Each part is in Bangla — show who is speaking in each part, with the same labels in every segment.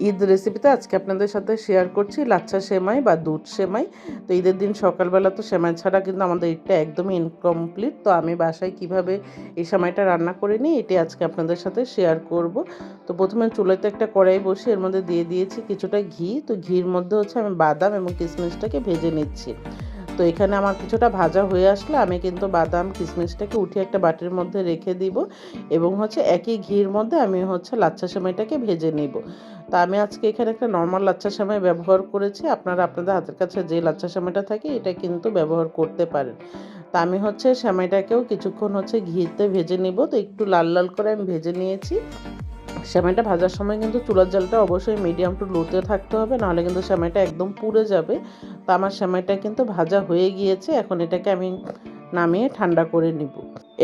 Speaker 1: ঈদ রেসিপিতে আজকে আপনাদের সাথে শেয়ার করছি লাচ্ছা সেমাই বা দুধ সেমাই। তো ঈদের দিন সকালবেলা তো সেমাই ছাড়া কিন্তু আমাদের ঈদটা একদমই ইনকমপ্লিট। তো আমি বাসায় কিভাবে এই সেমাইটা রান্না করে নিই এটি আজকে আপনাদের সাথে শেয়ার করব। তো প্রথমে চুলাতে একটা কড়াই বসে এর মধ্যে দিয়ে দিয়েছি কিছুটা ঘি। তো ঘির মধ্যে হচ্ছে আমি বাদাম এবং কিশমিশটাকে ভেজে নিচ্ছি। তো এখানে আমার কিছুটা ভাজা হয়ে আসলে আমি কিন্তু বাদাম কিশমিশটাকে উঠিয়ে একটা বাটির মধ্যে রেখে দিব এবং হচ্ছে একই ঘির মধ্যে আমি হচ্ছে লাচ্ছা সেমাইটাকে ভেজে নিব। তা আমি আজকে এখানে একটা নর্মাল লাচ্ছা সেমাই ব্যবহার করেছি। আপনারা আপনাদের হাতের কাছে যে লাচ্ছা সেমাইটা থাকে এটা কিন্তু ব্যবহার করতে পারেন। তা আমি হচ্ছে সেমাইটাকেও কিছুক্ষণ হচ্ছে ঘিতে ভেজে নিব। তো একটু লাল লাল করে আমি ভেজে নিয়েছি। সেমাইটা ভাজার সময় কিন্তু চুলার জালটা অবশ্যই মিডিয়াম টু লোতে থাকতে হবে, নাহলে কিন্তু সেমাইটা একদম পুড়ে যাবে। তো আমার সেমাইটা কিন্তু ভাজা হয়ে গিয়েছে। এখন এটাকে আমি নামিয়ে ঠান্ডা করে নিব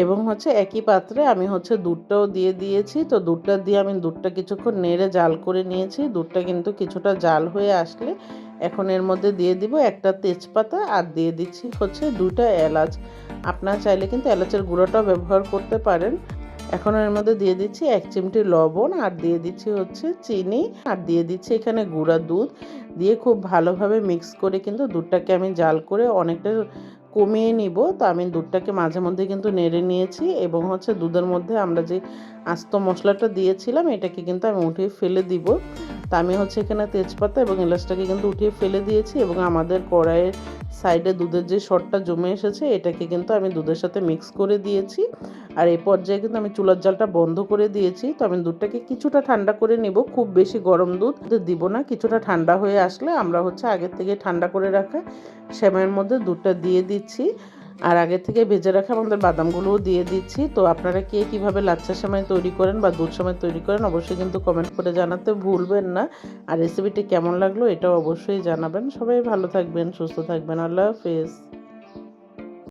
Speaker 1: এবং হচ্ছে একই পাত্রে আমি হচ্ছে দুধটাও দিয়ে দিয়েছি। তো দুধটা দিয়ে আমি দুধটা কিছুক্ষণ নেড়ে জাল করে নিয়েছি। দুধটা কিন্তু কিছুটা জাল হয়ে আসলে এখন এর মধ্যে দিয়ে দিব একটা তেজপাতা আর দিয়ে দিচ্ছি হচ্ছে 2টা এলাচ। আপনারা চাইলে কিন্তু এলাচের গুঁড়োটাও ব্যবহার করতে পারেন। এখন এর মধ্যে দিয়ে দিচ্ছি 1 চিমটি লবণ আর দিয়ে দিচ্ছি হচ্ছে চিনি আর দিয়ে দিচ্ছি এখানে গুঁড়া দুধ দিয়ে খুব ভালোভাবে মিক্স করে কিন্তু দুধটাকে আমি জাল করে অনেকটা কমিয়ে নিব। তো আমি দুধটাকে মাঝে মধ্যে কিন্তু নেড়ে নিয়েছি এবং হচ্ছে দুধের মধ্যে আমরা যে আস্ত মশলাটা দিয়েছিলাম এটাকে কিন্তু আমি উঠিয়ে ফেলে দিব। তা আমি হচ্ছে এখানে তেজপাতা এবং এলাচটাকে কিন্তু উঠিয়ে ফেলে দিয়েছি এবং আমাদের কড়াইয়ের সাইডে দুধের যে সরটা জমে এসেছে এটাকে কিন্তু আমি দুধের সাথে মিক্স করে দিয়েছি। আর এই পর্যায়ে কিন্তু আমি চুলার জালটা বন্ধ করে দিয়েছি। তো আমি দুধটাকে কিছুটা ঠান্ডা করে নেব, খুব বেশি গরম দুধ দিব না। কিছুটা ঠান্ডা হয়ে আসলে আমরা হচ্ছে আগের থেকে ঠান্ডা করে রাখা সেমাইয়ের মধ্যে দুধটা দিয়ে দিচ্ছি আর আগে থেকে ভেজে রাখা আমাদের বাদামগুলোও দিয়ে দিচ্ছি। তো আপনারা কে কীভাবে লাচ্ছা সেমাই তৈরি করেন বা দুধ সেমাই তৈরি করেন অবশ্যই কিন্তু কমেন্ট করে জানাতে ভুলবেন না। আর রেসিপিটি কেমন লাগলো এটাও অবশ্যই জানাবেন। সবাই ভালো থাকবেন, সুস্থ থাকবেন। আল্লাহ হাফেজ।